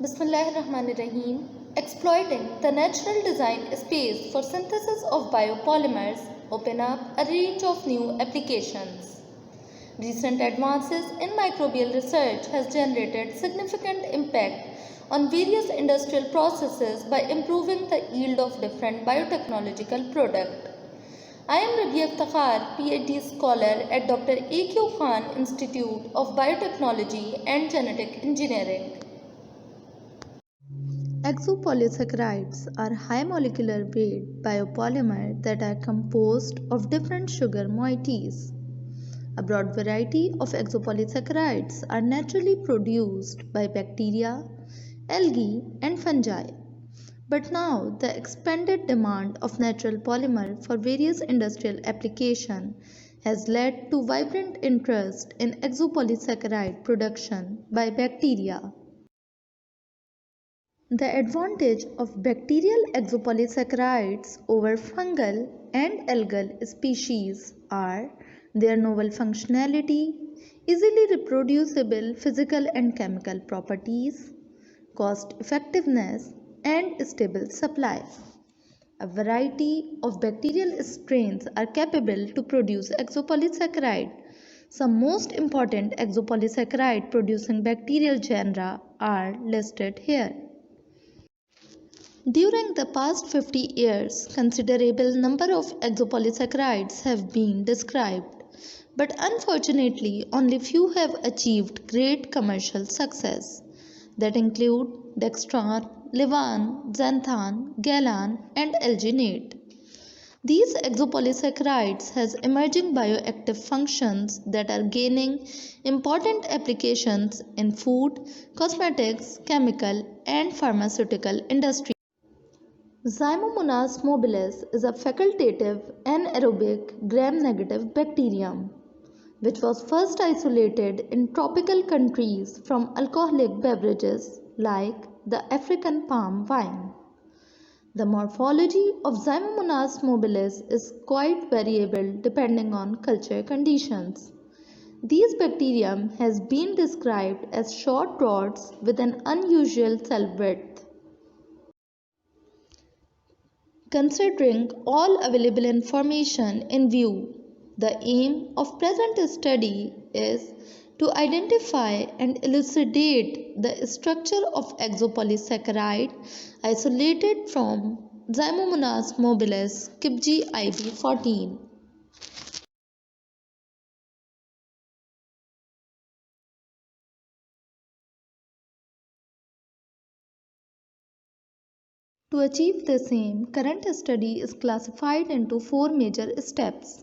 Bismillahirrahmanirrahim. Exploiting the natural design space for synthesis of biopolymers open up a range of new applications. Recent advances in microbial research has generated significant impact on various industrial processes by improving the yield of different biotechnological products. I am Rabia Iftikhar, PhD scholar at Dr. A.Q. Khan Institute of Biotechnology and Genetic Engineering. Exopolysaccharides are high molecular weight biopolymers that are composed of different sugar moieties. A broad variety of exopolysaccharides are naturally produced by bacteria, algae, and fungi. But now, the expanded demand of natural polymer for various industrial applications has led to vibrant interest in exopolysaccharide production by bacteria. The advantage of bacterial exopolysaccharides over fungal and algal species are their novel functionality, easily reproducible physical and chemical properties, cost effectiveness, and stable supply. A variety of bacterial strains are capable to produce exopolysaccharide. Some most important exopolysaccharide producing bacterial genera are listed here. During the past 50 years, considerable number of exopolysaccharides have been described, but unfortunately only few have achieved great commercial success. That include dextran, levan, xanthan, gallan, and alginate. These exopolysaccharides has emerging bioactive functions that are gaining important applications in food, cosmetics, chemical, and pharmaceutical industry. Zymomonas mobilis is a facultative anaerobic gram-negative bacterium, which was first isolated in tropical countries from alcoholic beverages like the African palm wine. The morphology of Zymomonas mobilis is quite variable depending on culture conditions. These bacterium has been described as short rods with an unusual cell width. Considering all available information in view, the aim of present study is to identify and elucidate the structure of exopolysaccharide isolated from Zymomonas mobilis Kibji IB14. To achieve this aim, current study is classified into four major steps.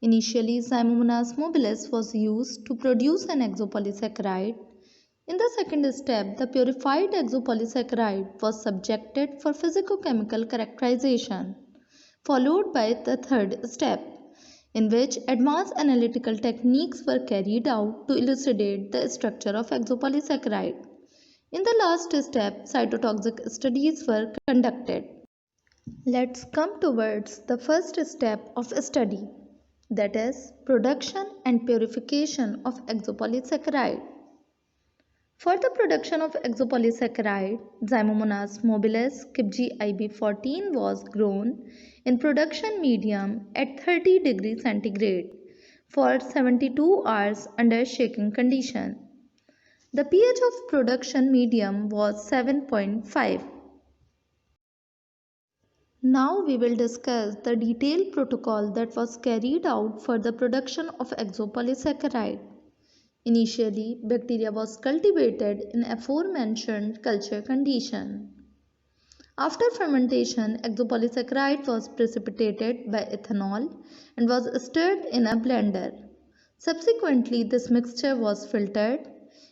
Initially, Zymomonas mobilis was used to produce an exopolysaccharide. In the second step, the purified exopolysaccharide was subjected for physicochemical characterization, followed by the third step, in which advanced analytical techniques were carried out to elucidate the structure of exopolysaccharide. In the last step, cytotoxic studies were conducted. Let's come towards the first step of study, that is, production and purification of exopolysaccharide. For the production of exopolysaccharide, Zymomonas mobilis Kibji IB14 was grown in production medium at 30 degrees centigrade for 72 hours under shaking condition. The pH of production medium was 7.5. Now we will discuss the detailed protocol that was carried out for the production of exopolysaccharide. Initially, bacteria was cultivated in aforementioned culture condition. After fermentation, exopolysaccharide was precipitated by ethanol and was stirred in a blender. Subsequently, this mixture was filtered.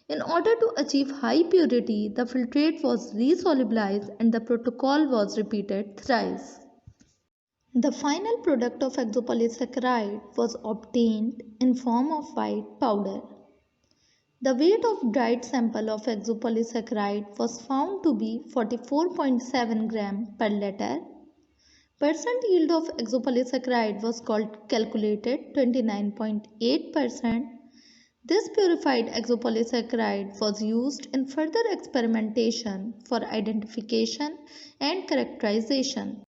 In order to achieve high purity, the filtrate was resolubilized and the protocol was repeated thrice. The final product of exopolysaccharide was obtained in form of white powder. The weight of dried sample of exopolysaccharide was found to be 44.7 gram per liter. Percent yield of exopolysaccharide was calculated 29.8%. This purified exopolysaccharide was used in further experimentation for identification and characterization.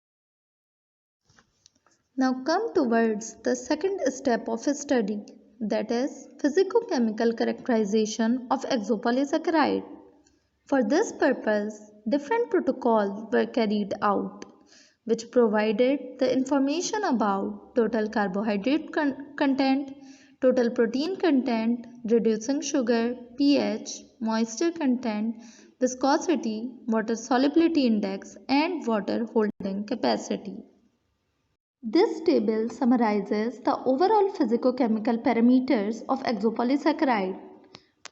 Now come towards the second step of study, that is physicochemical characterization of exopolysaccharide. For this purpose, different protocols were carried out, which provided the information about total carbohydrate content, total protein content, reducing sugar, pH, moisture content, viscosity, water solubility index, and water holding capacity. This table summarizes the overall physicochemical parameters of exopolysaccharide.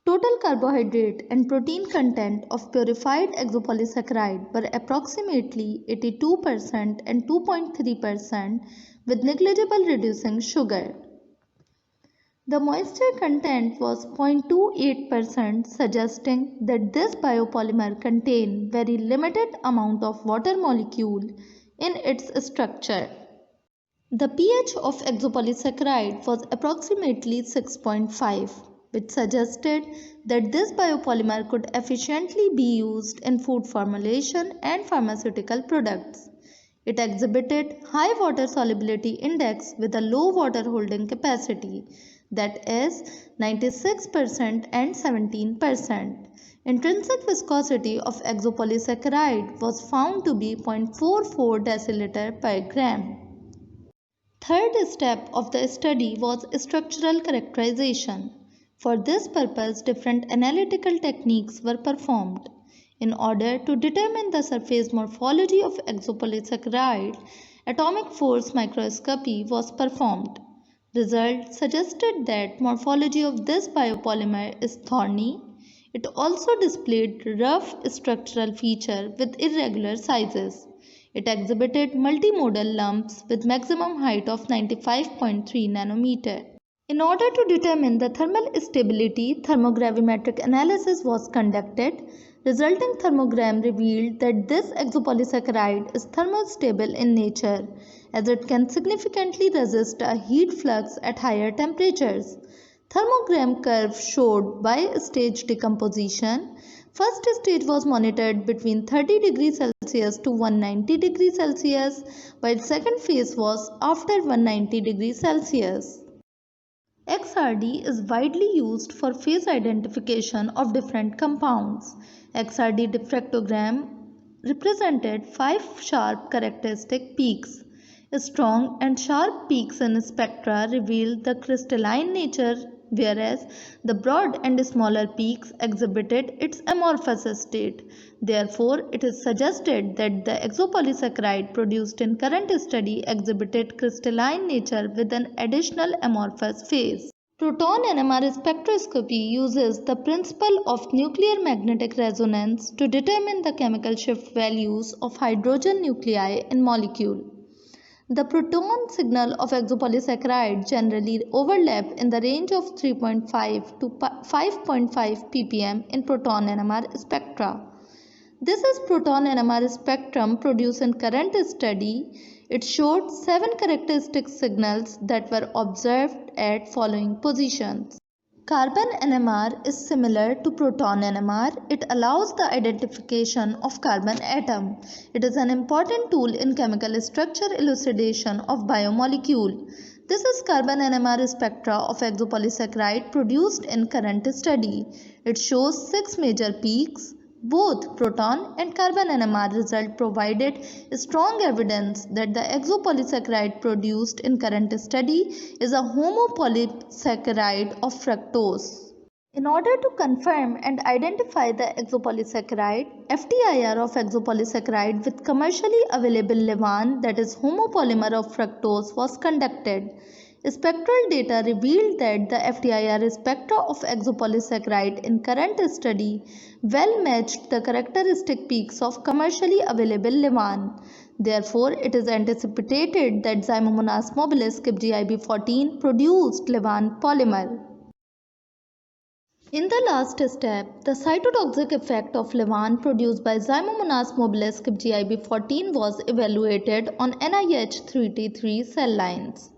Total carbohydrate and protein content of purified exopolysaccharide were approximately 82% and 2.3% with negligible reducing sugar. The moisture content was 0.28%, suggesting that this biopolymer contained very limited amount of water molecule in its structure. The pH of exopolysaccharide was approximately 6.5, which suggested that this biopolymer could efficiently be used in food formulation and pharmaceutical products. It exhibited high water solubility index with a low water holding capacity, that is 96% and 17%. Intrinsic viscosity of exopolysaccharide was found to be 0.44 deciliter per gram. Third step of the study was structural characterization. For this purpose, different analytical techniques were performed. In order to determine the surface morphology of exopolysaccharide, atomic force microscopy was performed. Results suggested that morphology of this biopolymer is thorny. It also displayed rough structural feature with irregular sizes. It exhibited multimodal lumps with maximum height of 95.3 nanometer. In order to determine the thermal stability, thermogravimetric analysis was conducted. Resulting thermogram revealed that this exopolysaccharide is thermostable in nature, as it can significantly resist a heat flux at higher temperatures. Thermogram curve showed bi-stage decomposition. First stage was monitored between 30 degrees Celsius to 190 degrees Celsius, while second phase was after 190 degrees Celsius. XRD is widely used for phase identification of different compounds. XRD diffractogram represented 5 sharp characteristic peaks. Strong and sharp peaks in spectra reveal the crystalline nature, whereas the broad and smaller peaks exhibited its amorphous state. Therefore, it is suggested that the exopolysaccharide produced in current study exhibited crystalline nature with an additional amorphous phase. Proton NMR spectroscopy uses the principle of nuclear magnetic resonance to determine the chemical shift values of hydrogen nuclei in molecule. The proton signal of exopolysaccharide generally overlap in the range of 3.5 to 5.5 ppm in proton NMR spectra. This is proton NMR spectrum produced in current study. It showed 7 characteristic signals that were observed at following positions. Carbon NMR is similar to proton NMR. It allows the identification of carbon atom. It is an important tool in chemical structure elucidation of biomolecule. This is carbon NMR spectra of exopolysaccharide produced in current study. It shows 6 major peaks. Both proton and carbon NMR result provided strong evidence that the exopolysaccharide produced in current study is a homopolysaccharide of fructose. In order to confirm and identify the exopolysaccharide, FTIR of exopolysaccharide with commercially available levain, that is homopolymer of fructose, was conducted. Spectral data revealed that the FTIR spectra of exopolysaccharide in current study well matched the characteristic peaks of commercially available levain. Therefore, it is anticipated that Zymomonas mobilis KIP-GIB14 produced levain polymer. In the last step, the cytotoxic effect of levain produced by Zymomonas mobilis KIP-GIB14 was evaluated on NIH 3T3 cell lines.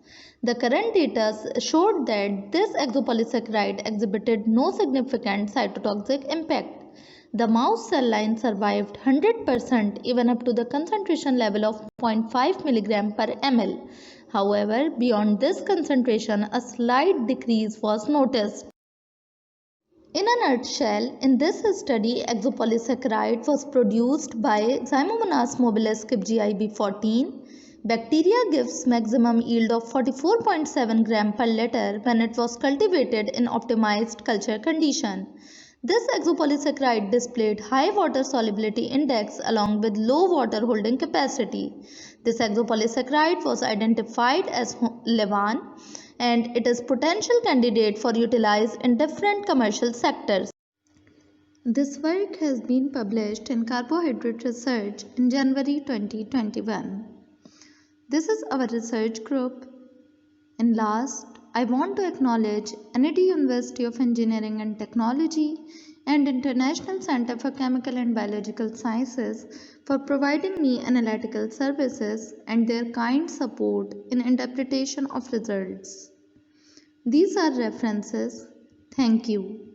The current data showed that this exopolysaccharide exhibited no significant cytotoxic impact. The mouse cell line survived 100% even up to the concentration level of 0.5 mg per ml. However, beyond this concentration, a slight decrease was noticed. In a nutshell, in this study, exopolysaccharide was produced by Zymomonas mobilis KIPGIB14. Bacteria gives maximum yield of 44.7 gram per liter when it was cultivated in optimized culture condition. This exopolysaccharide displayed high water solubility index along with low water holding capacity. This exopolysaccharide was identified as LEVAN and it is potential candidate for utilized in different commercial sectors. This work has been published in Carbohydrate Research in January 2021. This is our research group. And last, I want to acknowledge NIT University of Engineering and Technology and International Center for Chemical and Biological Sciences for providing me analytical services and their kind support in interpretation of results. These are references. Thank you.